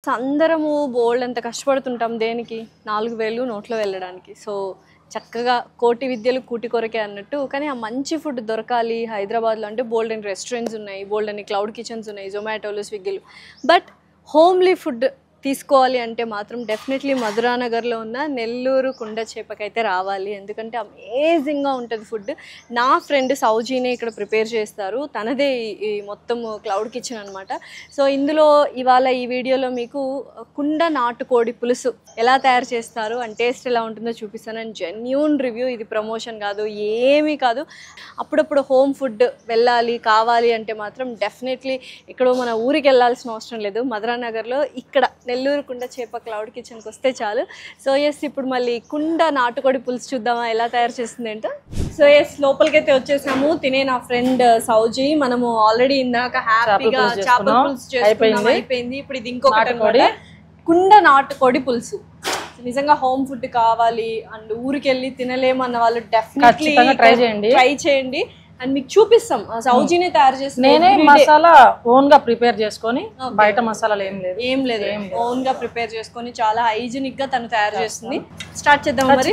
అందరము బోల్డ్ అంత కష్టపడుతుంటాం దేనికి 4000 నోట్లో వెళ్ళడానికి. సో చక్కగా కోటి విద్యలు కూటి కొరకే అన్నట్టు. కానీ ఆ మంచి ఫుడ్ దొరకాలి హైదరాబాద్లో అంటే బోల్డ్ అని రెస్టారెంట్స్ ఉన్నాయి, బోల్డ్ అని క్లౌడ్ కిచెన్స్ ఉన్నాయి, జొమాటోలు, స్విగ్గీలు. బట్ హోమ్లీ ఫుడ్ తీసుకోవాలి అంటే మాత్రం డెఫినెట్లీ మధురానగర్లో ఉన్న నెల్లూరు కుండ చేపకైతే రావాలి. ఎందుకంటే అమేజింగ్గా ఉంటుంది ఫుడ్. నా ఫ్రెండ్ సౌజీనే ఇక్కడ ప్రిపేర్ చేస్తారు, తనదే ఈ మొత్తం క్లౌడ్ కిచెన్ అనమాట. సో ఇందులో ఇవాళ ఈ వీడియోలో మీకు కుండ నాటుకోడి పులుసు ఎలా తయారు చేస్తారు అండ్ టేస్ట్ ఎలా ఉంటుందో చూపిస్తాను. అండ్ జెన్యూన్ రివ్యూ, ఇది ప్రమోషన్ కాదు, ఏమీ కాదు. అప్పుడప్పుడు హోమ్ ఫుడ్ వెళ్ళాలి కావాలి అంటే మాత్రం డెఫినెట్లీ ఇక్కడ మన ఊరికి వెళ్ళాల్సిన అవసరం లేదు. మధురానగర్లో ఇక్కడ నెల్లూరు కుండ చేప క్లౌడ్ కిచెన్కి వస్తే చాలు. సో ఎస్, ఇప్పుడు మళ్ళీ కుండ నాటుకోడి పులుసు చూద్దామా ఎలా తయారు చేస్తుంది ఏంటో. సో ఎస్, లోపలికైతే వచ్చేసాము. తినే నా ఫ్రెండ్ సౌజీ. మనము ఆల్రెడీ ఇందాక హ్యాపీగా చేపల పులుసు చేసుకున్నాం, అయిపోయింది. ఇప్పుడు ఇది ఇంకొకటి అన్నమాట, కుండ నాటుకోడి పులుసు. నిజంగా హోమ్ ఫుడ్ కావాలి అండ్ ఊరికి వెళ్ళి తినలేమన్న వాళ్ళు డెఫినెట్లీ ట్రై చేయండి. అండ్ మీకు చూపిస్తాం, సౌజీనే తయారు చేసి నేనే మసాలా ఓన్ గా ప్రిపేర్ చేసుకొని, బయట మసాలాలు ఏం లేదు ఓన్ గా ప్రిపేర్ చేసుకొని చాలా హైజీనిక్ గా తను తయారు చేస్తుంది. స్టార్ట్ చేద్దాం మరి.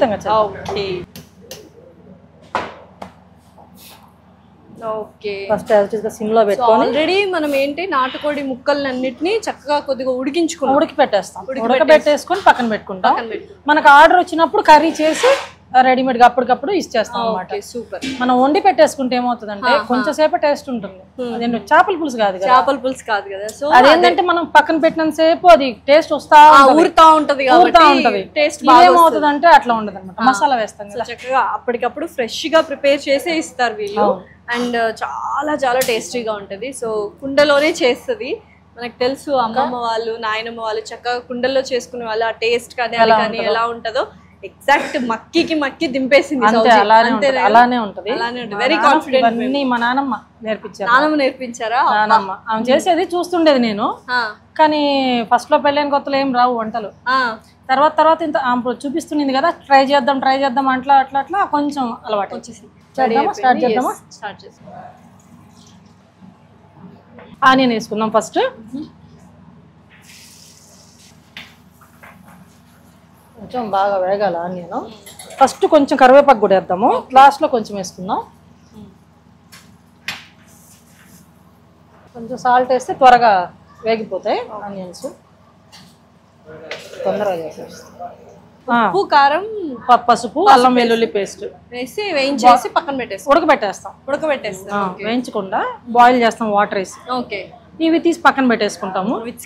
ఓకే, ఫస్ట్ సిమ్ లో పెట్టుకొని ఆల్రెడీ మనం ఏంటి నాటుకోడి ముక్కలన్నిటిని చక్కగా కొద్దిగా ఉడకబెట్టేసుకొని పక్కన పెట్టుకుంటాం. మనకు ఆర్డర్ వచ్చినప్పుడు కర్రీ చేసి రెడీమేడ్ గా అప్పటికప్పుడు ఇచ్చేస్తాం అన్నమాట. సూపర్. మనం వండి పెట్టేసుకుంటే ఏమవుతుందంటే కొంచెం సేపు టేస్ట్ ఉంటుంది. అదేంటి చేపల పులుసు కాదు కదా. సో అదేంటంటే మనం పక్కన పెట్టినంత సేపు అది టేస్ట్ ఊరుతా ఉంటది. టేస్ట్ ఏమవుతుంది అట్లా ఉండదు అనమాట. మసాలా వేస్తాం కదా, చక్కగా అప్పటికప్పుడు ఫ్రెష్ గా ప్రిపేర్ చేసే ఇస్తారు వీళ్ళు. అండ్ చాలా చాలా టేస్టీగా ఉంటది. సో కుండలోనే చేస్తుంది. మనకు తెలుసు అమ్మమ్మ వాళ్ళు, నాయనమ్మ వాళ్ళు చక్కగా కుండల్లో చేసుకునే వాళ్ళు. ఆ టేస్ట్ కానీ అది కానీ ఎలా ఉంటుందో ఎగ్జాక్ట్ మక్కి దింపేసింది. అలానే ఉంటది. Very confident. మా నానమ్మ నేర్పించారా? నానమ్మ ఆమె చేసేది చూస్తుండేది నేను. కానీ ఫస్ట్ లో పెళ్ళైన కొత్తలో ఏం రావు వంటలు. తర్వాత ఇంత చూపిస్తుంది కదా, ట్రై చేద్దాం అట్లా కొంచెం అలవాటు వచ్చేసి. స్టార్ట్ చేద్దామా? ఆనియన్ వేసుకుందాం ఫస్ట్. కొంచెం బాగా వేగాల ఆనియన్. ఫస్ట్ కొంచెం కరివేపాకు కూడా వేద్దాము, లాస్ట్ లో కొంచెం వేసుకుందాం. కొంచెం సాల్ట్ వేస్తే త్వరగా వేగిపోతాయి ఆనియన్స్, తొందరగా చేసేస్తాం. ఉప్పు, కారం, పసుపు, అల్లం వెల్లుల్లి పేస్ట్ వేసి వేయించేసి పక్కన ఉడకబెట్టేస్తాం. వేయించకుండా బాయిల్ చేస్తాం వాటర్ వేసి. ఓకే, ఇవి తీసి పక్కన పెట్టేసుకుంటాము. విత్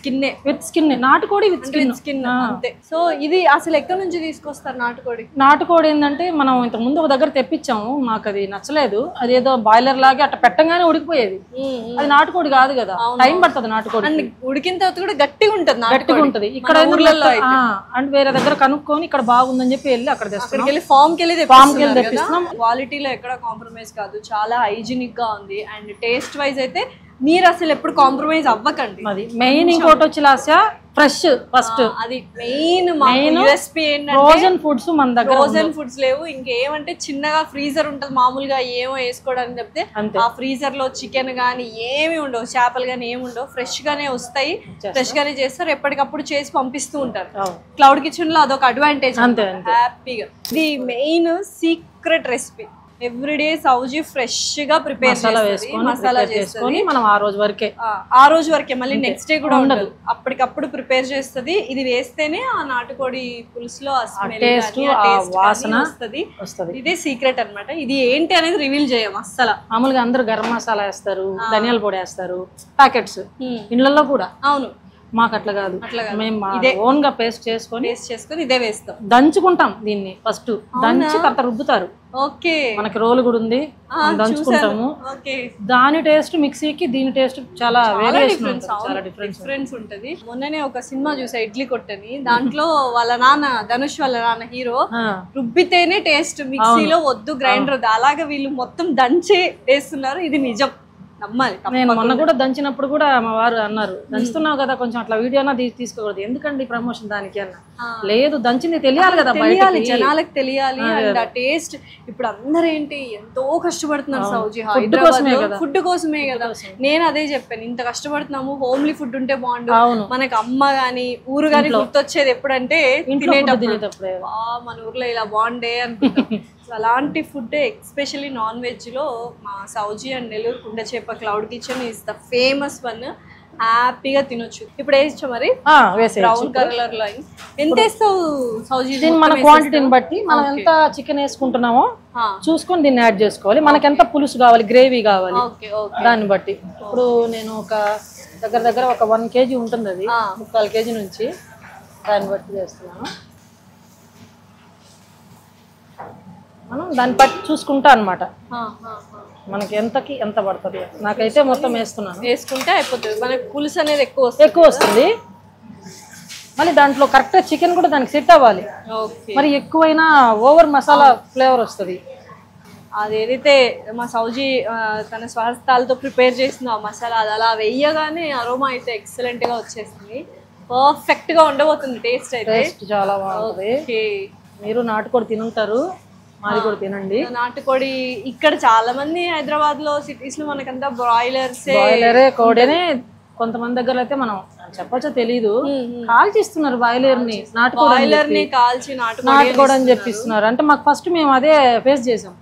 స్కిన్ నాటుకోడి విత్ స్కిన్ అంతే. సో ఇది అసలు ఎక్కడి నుంచి తీసుకొస్తారు నాటుకోడి ఏంటంటే మనం ఇంతకు ముందు ఒక దగ్గర తెప్పించాము, మాకు అది నచ్చలేదు. అదేదో బాయిలర్ లాగా అట్లా పెట్టగానే ఉడికిపోయేది. అది నాటుకోడి కాదు కదా, టైం పడుతుంది. నాటుకోడి ఉడికిన తర్వాత కూడా గట్టిగా ఉంటది. ఇక్కడ అంటే వేరే దగ్గర కనుక్కొని ఇక్కడ బాగుందని చెప్పి వెళ్ళి అక్కడ తెస్తాం. ఫామ్ కి వెళ్ళి తెప్పిస్తున్నాం. క్వాలిటీలో ఎక్కడ కాంప్రమైజ్ కాదు, చాలా హైజీనిక్ గా ఉంది. అండ్ టేస్ట్ వైజ్ అయితే మీరు అసలు ఎప్పుడు కాంప్రమైజ్ అవ్వకండి. అది మెయిన్. ఇంకోటి వచ్చి లాస్య ఫ్రెష్ ఫస్ట్, అది మెయిన్ యూఎస్పీ ఏంటంటే ఫ్రోజన్ ఫుడ్స్ మన దగ్గర. ఫ్రోజన్ ఫుడ్స్ లేవు. ఇంకేమంటే చిన్నగా ఫ్రీజర్ ఉంటది మామూలుగా ఏమో వేసుకోవడానికి చెప్తే, ఆ ఫ్రీజర్ లో చికెన్ గానీ ఏమి ఉండవు, చేపలు గానీ ఏమి ఉండవు. ఫ్రెష్ గానే వస్తాయి, ఫ్రెష్ గానే చేస్తారు, ఎప్పటికప్పుడు చేసి పంపిస్తూ ఉంటారు. క్లౌడ్ కిచెన్ లో అదొక అడ్వాంటేజ్. హ్యాపీగా ఇది మెయిన్ సీక్రెట్ రెసిపీ. ఎవ్రీడే సౌజీ ఫ్రెష్ గా ప్రిపేర్ మసాలా చేసుకొని మనం ఆ రోజు వరకే మళ్ళీ నెక్స్ట్ డే కూడా ఉండదు, అప్పటికప్పుడు ప్రిపేర్ చేస్తుంది. ఇది వేస్తేనే ఆ నాటుకోడి పులుసులో వాసన వస్తుంది. ఇదే సీక్రెట్ అన్నమాట. ఇది ఏంటి అనేది రివీల్ చేయం అస్సలు. మామూలుగా అందరూ గరం మసాలా వేస్తారు, ధనియాల పొడి వేస్తారు ప్యాకెట్స్ ఇళ్లలో కూడా. అవును, మాకు అట్లా కాదు. మేము ఓన్ గా పేస్ట్ చేసుకొని ఇదే వేస్తాం. దంచుకుంటాం దీన్ని. ఫస్ట్ దంచి తర్వాత రుబ్బుతారు. ఓకే, మనకి రోలు కూడా ఉంది, దంచుకుంటాము. దాని టేస్ట్ మిక్సీకి దీని టేస్ట్ చాలా డిఫరెన్స్ ఉంటది. మొన్ననే ఒక సినిమా చూసా, ఇడ్లీ కొట్టని. దాంట్లో వాళ్ళ నాన్న ధనుష్ వాళ్ళ నాన్న హీరో రుబ్బితేనే టేస్ట్, మిక్సీలో వద్దు గ్రైండర్ వద్దు. అలాగే వీళ్ళు మొత్తం దంచే వేస్తున్నారు. ఇది నిజం. నమ్మాలి. నేను మొన్న కూడా దంచినప్పుడు కూడా మా వారు అన్నారు, దంచుతున్నావు కదా కొంచెం అట్లా వీడియోనా తీసుకోకూడదు, ఎందుకండి ప్రమోషన్ దానికి అన్న. లేదు, దంచింది తెలియాలి కదా, తెలియాలి, జనాలకు తెలియాలి. అండ్ ఆ టేస్ట్ ఇప్పుడు అందరూ ఏంటి ఎంతో కష్టపడుతున్నారు సౌజీ, హైదరాబాద్ ఫుడ్ కోసమే కదా. నేను అదే చెప్పాను, ఇంత కష్టపడుతున్నాము, హోమ్లీ ఫుడ్ ఉంటే బాగుండు. మనకి అమ్మ గాని ఊరు గాని గుర్తొచ్చేది ఎప్పుడంటే తినేటప్పుడు, మన ఊర్లో ఇలా బాగుండే అనుకుంటాం. అలాంటి ఫుడ్ ఎస్పెషల్లీ నాన్ వెజ్ లో మా సౌజీ అండ్ నెల్లూరు కుండ చేప cloud kitchen is the famous one. హ్యాపీగా తినొచ్చు. ఇప్పుడు వేయచ్చు మరి బ్రౌన్ కలర్ లో. ఎంత వేస్తావు సౌజీ? మన క్వాంటిటీని బట్టి మనం ఎంత చికెన్ వేసుకుంటున్నామో చూసుకొని దీన్ని యాడ్ చేసుకోవాలి. మనకి ఎంత పులుసు కావాలి, గ్రేవీ కావాలి, దాన్ని బట్టి. ఇప్పుడు నేను ఒక దగ్గర ఒక 1 kg ఉంటుంది, అది 3/4 kg నుంచి, దాన్ని బట్టి చేస్తున్నాను. మనం దాన్ని బట్టి చూసుకుంటా అనమాట, మనకి ఎంతకి ఎంత పడుతుంది. నాకైతే మొత్తం వేసుకుంటే అయిపోతుంది. మనకి పులుసు అనేది ఎక్కువ వస్తుంది. మళ్ళీ దాంట్లో కరెక్ట్ చికెన్ కూడా దానికి సెట్ అవ్వాలి. మరి ఎక్కువైనా ఓవర్ మసాలా ఫ్లేవర్ వస్తుంది. అది ఏదైతే మా సౌజీ తన స్వహస్తాలతో ప్రిపేర్ చేసిన ఆ మసాలా, అది అలా వేయగానే అరోమా అయితే ఎక్సలెంట్ గా వచ్చేస్తుంది. పర్ఫెక్ట్ గా ఉండబోతుంది టేస్ట్ అయితే. టేస్ట్ చాలా బాగుంటుంది. మీరు నాటుకోడి తినుంటారు, మాది కూడా తినండి. నాటుకోడి ఇక్కడ చాలా మంది హైదరాబాద్ లో సిటీస్ లో మనకంతా బాయిలరే కోడేనే. కొంతమంది దగ్గర అయితే మనం చెప్పచ్చో తెలీదు, కాల్చిస్తున్నారు బాయిలర్ ని, నాటుకోడి కాల్చి నాటుకోడి అని చెప్పిస్తున్నారు. అంటే మాకు ఫస్ట్ మేము అదే ఫేస్ చేసాం.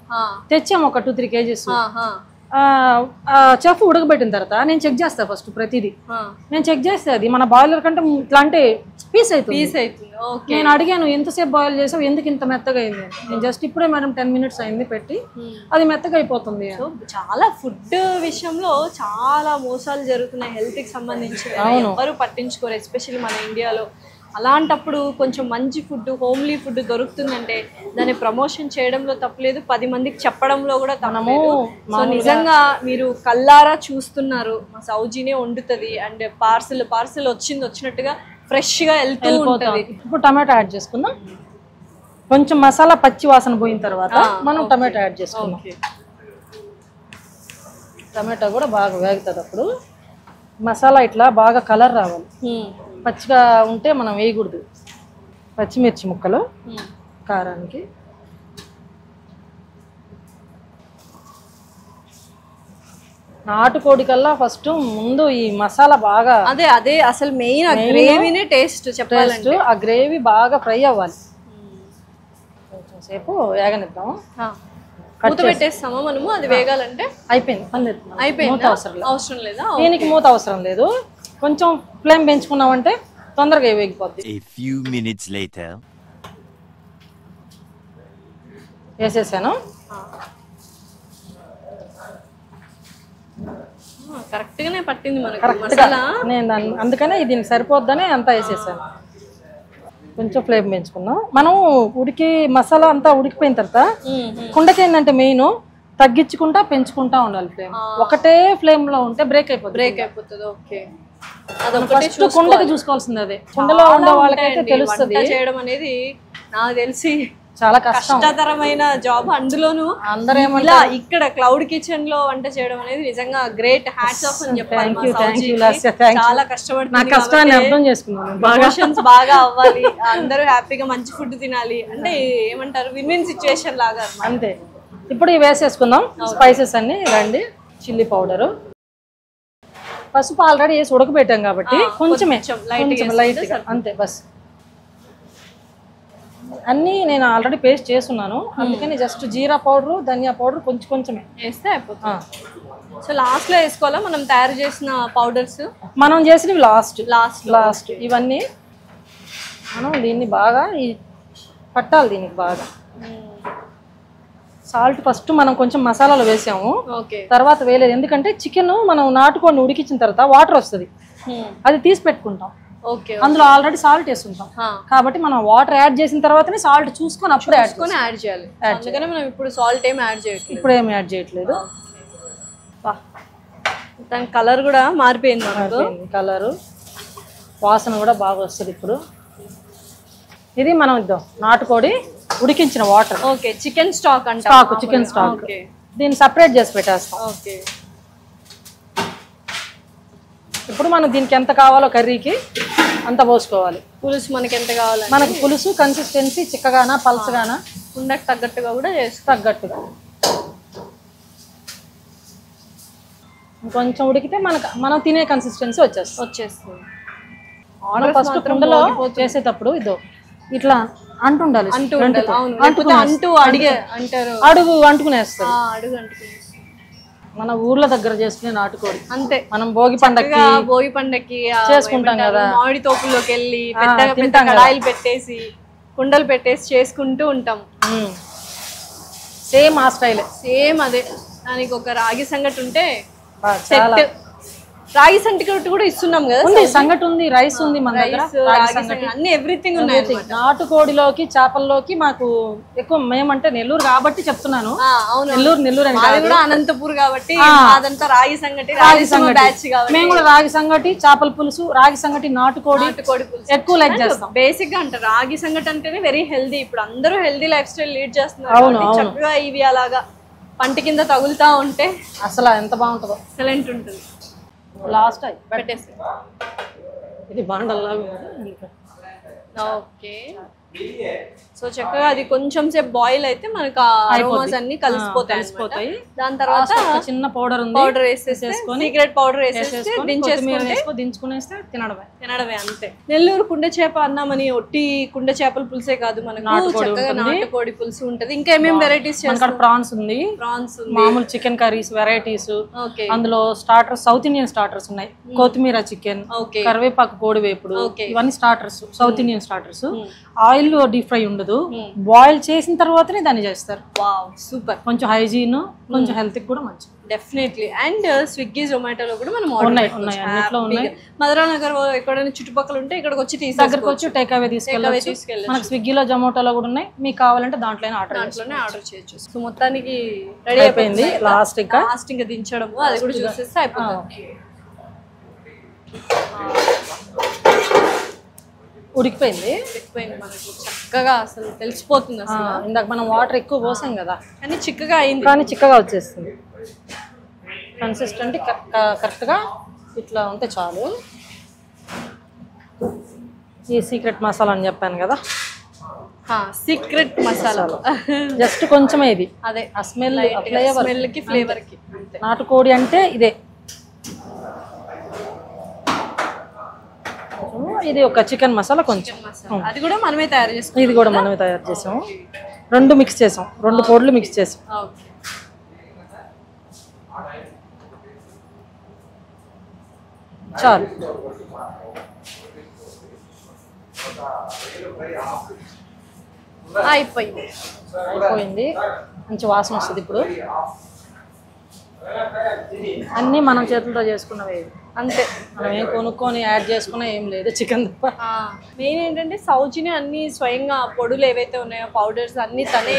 తెచ్చాము ఒక 2-3 kgs. చెఫ్ ఉడకబెట్టిన తర్వాత నేను చెక్ చేస్తా ఫస్ట్ ప్రతిదీ. నేను చెక్ చేస్తే అది మన బాయిలర్ కంటే ఇట్లా అంటే పీస్ అవుతుంది. నేను అడిగాను, ఎంతసేపు బాయిల్ చేసావు, ఎందుకు ఇంత మెత్తగా అయింది? నేను జస్ట్ ఇప్పుడే మేడం 10 minutes అయింది పెట్టి, అది మెత్తగా అయిపోతుంది. చాలా ఫుడ్ విషయంలో చాలా మోసాలు జరుగుతున్నాయి హెల్త్ కి సంబంధించి. ఎవరు పట్టించుకోరు, ఎస్పెషల్లీ మన ఇండియాలో. అలాంటప్పుడు కొంచెం మంచి ఫుడ్, హోమ్లీ ఫుడ్ దొరుకుతుందంటే దాన్ని ప్రమోషన్ చేయడంలో తప్పలేదు, 10 మందికి చెప్పడంలో కూడా తప్పలేదు. సో నిజంగా మీరు కల్లారా చూస్తున్నారు, మా సౌజీనే వండుతుంది. అండ్ పార్సల్ వచ్చినట్టుగా ఫ్రెష్ గా వెళ్తూ ఉంటుంది. ఇప్పుడు టమాటో యాడ్ చేసుకుందాం. కొంచెం మసాలా పచ్చి వాసన పోయిన తర్వాత మనం టమాటో యాడ్ చేసుకుందాం. టమాటో కూడా బాగా వేగుతుంది. అప్పుడు మసాలా ఇట్లా బాగా కలర్ రావాలి. పచ్చిగా ఉంటే మనం వేయకూడదు. పచ్చిమిర్చి ముక్కలు కారానికి. నాటుకోడి కల్లా ఫస్ట్ ముందు ఈ మసాలా బాగా అదే అసలు మెయిన్ గ్రేవీనే టేస్ట్ చెప్పాలంటే. ఆ గ్రేవీ బాగా ఫ్రై అవ్వాలి. కొంచెం సేపు వేగనిద్దాం. మూత పెట్టేస్తామా మనము అది వేగాలంటే? అయిపోయింది. మూత అవసరం లేదా? దీనికి మూత అవసరం లేదు. కొంచెం ఫ్లేమ్ పెంచుకున్నామంటే తొందరగా వేగిపోద్ది. వేసేసాను. కరెక్ట్ గానే పట్టింది మనకి మసాలా. నేను అందుకనే దీనికి సరిపోద్దని అంతా వేసేసాను. కొంచెం ఫ్లేమ్ పెంచుకున్నాం. మనం మసాలా అంతా ఉడికిపోయిన తర్వాత కుండకి ఏంటంటే మెయిన్ తగ్గించుకుంటా పెంచుకుంటా ఉండాలి ఫ్లేమ్. ఒకటే ఫ్లేమ్ లో ఉంటే బ్రేక్ అయిపోతుంది. ఓకే, ఫస్ట్ కుండకి చూసుకోవాల్సింది అదే. కుండలో ఉండే వాళ్ళకైతే తెలుస్తుంది. చేయడం అనేది నాకు తెలిసి చాలా కష్టతరమైన జాబ్. అందులోనూ అందరూ ఇలా ఇక్కడ క్లౌడ్ కిచెన్ లో వంట చేయడం అనేది నిజంగా గ్రేట్. హ్యాట్స్ ఆఫ్ అని చెప్పాలి. చాలా కష్టపడుతుంది. కష్టాన్ని అర్థం చేసుకున్నాను. బాగా అవ్వాలి, అందరూ హ్యాపీగా మంచి ఫుడ్ తినాలి అంటే ఏమంటారు, విన్ సిచ్యువేషన్ లాగా అంతే. ఇప్పుడు ఇవి వేసేసుకుందాం స్పైసెస్ అన్ని. రండి, చిల్లీ పౌడరు, పసుపు ఆల్రెడీ వేసి ఉడకబెట్టాం కాబట్టి కొంచెమే లైట్ అంతే. బస్ అన్నీ నేను ఆల్రెడీ పేస్ట్ చేస్తున్నాను, అందుకని జస్ట్ జీరా పౌడరు, ధనియా పౌడర్ కొంచెమే వేస్తే అయిపోతుంది. సో లాస్ట్ లో వేసుకోవాలా మనం తయారు చేసిన పౌడర్స్? మనం చేసినవి లాస్ట్. ఇవన్నీ మనం దీన్ని బాగా పట్టాలి. దీనికి బాగా సాల్ట్ ఫస్ట్ మనం కొంచెం మసాలాలు వేసాము, తర్వాత వేయలేదు. ఎందుకంటే చికెన్ మనం నాటుకొని ఉడికించిన తర్వాత వాటర్ వస్తుంది, అది తీసి పెట్టుకుంటాం. అందులో ఆల్రెడీ సాల్ట్ వేస్తుంటాం కాబట్టి మనం వాటర్ యాడ్ చేసిన తర్వాతనే సాల్ట్ చూసుకొని అప్పుడు యాడ్ చేయాలి. అందుకనే మనం ఇప్పుడు సాల్ట్ ఏం యాడ్ చేయట్లేదు. ఇప్పుడు ఏం యాడ్ చేయట్లేదు. దాని కలర్ కూడా మారిపోయింది. కలరు వాసన కూడా బాగా వస్తుంది. ఇప్పుడు ఇది మనం ఇద్దాం నాటుకోడి ఉడికించిన water. Okay, chicken stock chicken stock. దీన్ని సపరేట్ చేసి పెట్టేస్తాం. ఇప్పుడు మనం దీనికి ఎంత కావాలో కర్రీకి అంత పోసుకోవాలి. పులుసు మనకి ఎంత కావాలంటే మనకి పులుసు కన్సిస్టెన్సీ చిక్కగానా పల్చగానా కుండకు తగ్గట్టుగా కూడా తగ్గట్టుగా కొంచెం ఉడికితే మనం తినే కన్సిస్టెన్సీ వచ్చేస్తుంది. ఫస్ట్ కుండలో చేసేటప్పుడు ఇదో ఇట్లా అంటుండాలి, అడుగు అంటుకునేస్తుంది. మన ఊర్ల దగ్గర చేసుకునే నాటుకోడి అంతే. మనం భోగి పండగకి చేసుకుంటాం కదా, మామిడి తోపుల్లోకి వెళ్ళి పెద్ద కడాయిలు పెట్టేసి కుండలు పెట్టేసి చేసుకుంటూ ఉంటాం. సేమ్ ఆ స్టైల్, సేమ్ అదే. దానికి ఒక రాగి సంగటి ఉంటే సెట్. రాగి సంగటి కూడా ఇస్తున్నాం కదా, సంగటి ఉంది, రైస్ ఉంది మన దగ్గర, అన్ని ఎవ్రీథింగ్ ఉన్నాయి. నాటుకోడిలోకి చేపల్లోకి మాకు ఎక్కువ, మేమంటే నెల్లూరు కాబట్టి చెప్తున్నాను. నెల్లూరు కూడా అనంతపూర్ కాబట్టి అదంతా రాగి సంగటి బ్యాచ్ కాబట్టి మేము కూడా రాగి సంగటి, చేపల పులుసు, రాగి సంగటి, నాటుకోడి పులుసు ఎక్కువ లైక్ చేస్తాం. బేసిక్ గా అంటారు రాగి సంగటి అంటేనే వెరీ హెల్దీ. ఇప్పుడు అందరూ హెల్దీ లైఫ్ స్టైల్ లీడ్ చేస్తున్నారు. చక్కగా ఇవి అలాగా పంట కింద తగులుతా ఉంటే అసలు ఎంత బాగుంటుందో, ఎక్సలెంట్ ఉంటుంది. లాస్ట్ పెట్టేసి ఇది బాండల్లాగా. ఓకే, సో చక్కగా అది కొంచెం సేపు బాయిల్ అయితే మనకు అరోమాస్ అన్ని కలిసిపోతాయి. దాని తర్వాత చిన్న పౌడర్ వేసేసుకొని సీక్రెట్ పౌడర్ వేసేసుకొని దించుకునేస్తే తినడమే అంతే. నెల్లూరు కుండ చేప అన్నామని ఒట్టి కుండ చేపల పులుసే కాదు, మనకు చక్కగా నాటుకోడి పులుసు ఉంటది. ఇంకా ఏమేమి వెరైటీస్ చేస్తారు? ప్రాన్స్ ఉంది, మామూలు చికెన్ కర్రీస్ వెరైటీస్, అందులో స్టార్టర్స్ సౌత్ ఇండియన్ స్టార్టర్స్ ఉన్నాయి. కొత్తిమీర చికెన్, కరివేపాకు కోడి వేపుడు, ఇవన్నీ starters, south Indian starters. Oil deep fry ఉండదు, బాయిల్ చేసిన తర్వాతనే దాన్ని చేస్తారు. Wow, super. కొంచెం హైజీన్, కొంచెం హెల్త్ కూడా మంచిది. డెఫినెట్లీ. అండ్ స్విగ్గీ జొమాటోలో కూడా మనం మధురా నగర్ ఎక్కడైనా చుట్టుపక్కల ఉంటే ఇక్కడికి వచ్చి దగ్గరకు వచ్చి టేక్ అవే తీసుకెళ్ళి మనకి స్విగ్గీలో జొమాటోలో కూడా ఉన్నాయి. మీకు కావాలంటే దాంట్లోనే ఆర్డర్ చేయొచ్చు. సో మొత్తానికి రెడీ అయిపోయింది. లాస్ట్ ఇంకా దించడము అది కూడా చూసేస్తే అయిపోతుంది. ఉడికిపోయింది మనకు చక్కగా అసలు తెలిసిపోతుంది. అసలు ఇందాక మనం వాటర్ ఎక్కువ పోసాం కదా, కానీ చిక్కగా అయింది, కానీ చిక్కగా వచ్చేస్తుంది. కన్సిస్టెంట్ కరెక్ట్గా ఇట్లా ఉంటే చాలు. ఈ సీక్రెట్ మసాలా అని చెప్పాను కదా, సీక్రెట్ మసాలా జస్ట్ కొంచెమే ఇది. అదే ఆ స్మెల్, ఫ్లేవర్ కి. నాటుకోడి అంటే ఇదే. ఇది ఒక చికెన్ మసాలా కొంచెం, అది కూడా మనమే తయారు చేసాం. ఇది కూడా మనమే తయారు చేసాము. రెండు మిక్స్ చేసాం, రెండు పొడులు మిక్స్ చేసాం. చాలు. అయిపోయింది. మంచి వాసన వస్తుంది. ఇప్పుడు అన్నీ మనం చేతులతో చేసుకున్నవి అంతే, మనం ఏం కొనుక్కొని యాడ్ చేసుకున్నా ఏం లేదు, చికెన్ తప్ప. మెయిన్ ఏంటంటే సౌజీని అన్ని స్వయంగా పొడులు ఏవైతే ఉన్నాయో పౌడర్స్ అన్ని తనే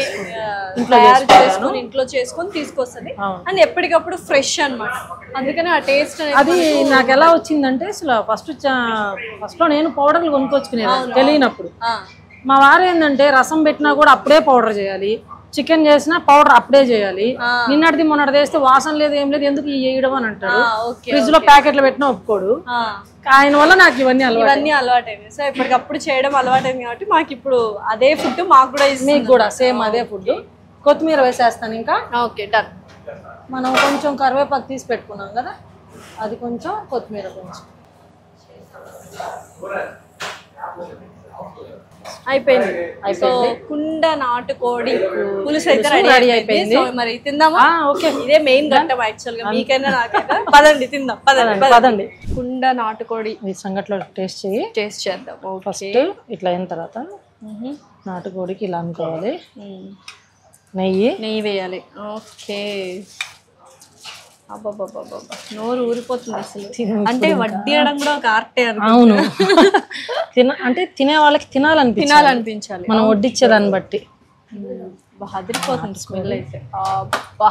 తయారు చేసుకొని ఇంట్లో చేసుకొని తీసుకొస్తుంది. అండ్ ఎప్పటికప్పుడు ఫ్రెష్ అన్నమాట. అందుకని ఆ టేస్ట్ అది నాకు ఎలా వచ్చిందంటే, అసలు ఫస్ట్ లో నేను పౌడర్లు కొనుక్కొచ్చుకునేది తెలియనప్పుడు. మా వారు ఏంటంటే రసం పెట్టినా కూడా అప్పుడే పౌడర్ చేయాలి, చికెన్ చేసినా పౌడర్ అప్పుడే చేయాలి. నిన్నటిది మొన్నటి వేస్తే వాసన లేదు, ఏం లేదు, ఎందుకు వేయడం అని అంటాడు. ఫ్రిడ్జ్ లో ప్యాకెట్లు పెట్టినా ఒప్పుకోడు. ఆయన వల్ల నాకు ఇవన్నీ అలవాటైంది. సో ఇప్పటికప్పుడు చేయడం అలవాటైంది కాబట్టి మాకు ఇప్పుడు అదే ఫుడ్ మాకు కూడా, మీకు కూడా సేమ్ అదే ఫుడ్. కొత్తిమీర వేసేస్తాను ఇంకా. Okay, done. మనం కొంచెం కరివేపాకు తీసి పెట్టుకున్నాం కదా, అది కొంచెం, కొత్తిమీర కొంచెం. అయిపోయింది. సో కుండ నాటుకోడి పులుసు అయితే రెడీ అయిపోయింది. మరి తిందామా? ఓకే, ఇదే మెయిన్ ఘట్టం యాక్చువల్ గా, మీకైనా నాకైనా. పదండి తిందాం, పదండి. కుండ నాటుకోడి ఈ సంగట్లో టేస్ట్ చేద్దాం. ఫస్ట్ ఇట్లా అయిన తర్వాత నాటుకోడికి ఇలా అనుకోవాలి, నెయ్యి వేయాలి. ఓకే, అబ్బాబ్బాబ్బా, నోరు ఊరిపోతుంది అసలు. అంటే వడ్డీయడం కూడా ఒక ఆర్టే. అవును, అంటే తినే వాళ్ళకి తినాలనిపించాలి మనం వడ్డిచ్చేదాన్ని బట్టి. అదిరిపోతుంది స్మెల్ అయితే. అబ్బా,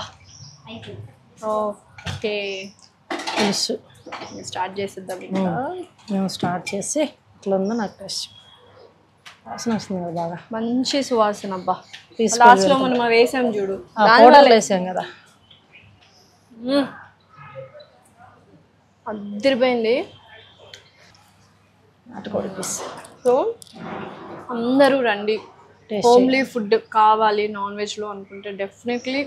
ఓకే, పులుసు స్టార్ట్ చేసేద్దాం. మేము స్టార్ట్ చేసి ఇట్లా ఉందో నాకు టేస్ట్ వాసన వస్తుంది కదా, బాగా మంచి సువాసన. అబ్బా, లాస్ట్ లో మనం వేసాం చూడు, పౌడర్లు వేసాం కదా, అదిరిపోయింది. నాటుకోడి పీస్ సో అందరూ రండి, హోమ్లీ ఫుడ్ కావాలి నాన్ వెజ్లో అనుకుంటే డెఫినెట్లీ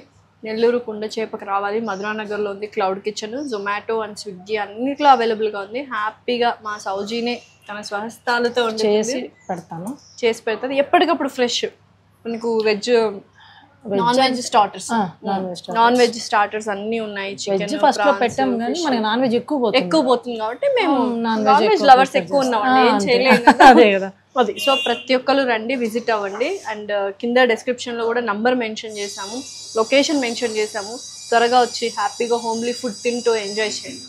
నెల్లూరు కుండ చేపకు రావాలి. మధురానగర్లో ఉంది cloud kitchen, Zomato and Swiggy అన్నిట్లో అవైలబుల్గా ఉంది. హ్యాపీగా మా సౌజీనే తన స్వహస్తాలతో చేసి పెడతాను. ఎప్పటికప్పుడు ఫ్రెష్. మీకు non veg starters, non veg starters అన్నీ ఉన్నాయి. చికెన్ ఫస్ట్ లో పెట్టాం కానీ మనకి నాన్ వెజ్ ఎక్కువ పోతుంది కాబట్టి మేము నాన్ వెజ్ లవర్స్ ఎక్కువ ఉన్నామండి, ఏం చేయలేదు. అదే కదా అది. సో ప్రతి ఒక్కరు రండి, విజిట్ అవ్వండి. అండ్ కింద డిస్క్రిప్షన్లో కూడా నంబర్ మెన్షన్ చేసాము, లొకేషన్ మెన్షన్ చేసాము. త్వరగా వచ్చి హ్యాపీగా హోమ్లీ ఫుడ్ తింటూ ఎంజాయ్ చేయండి.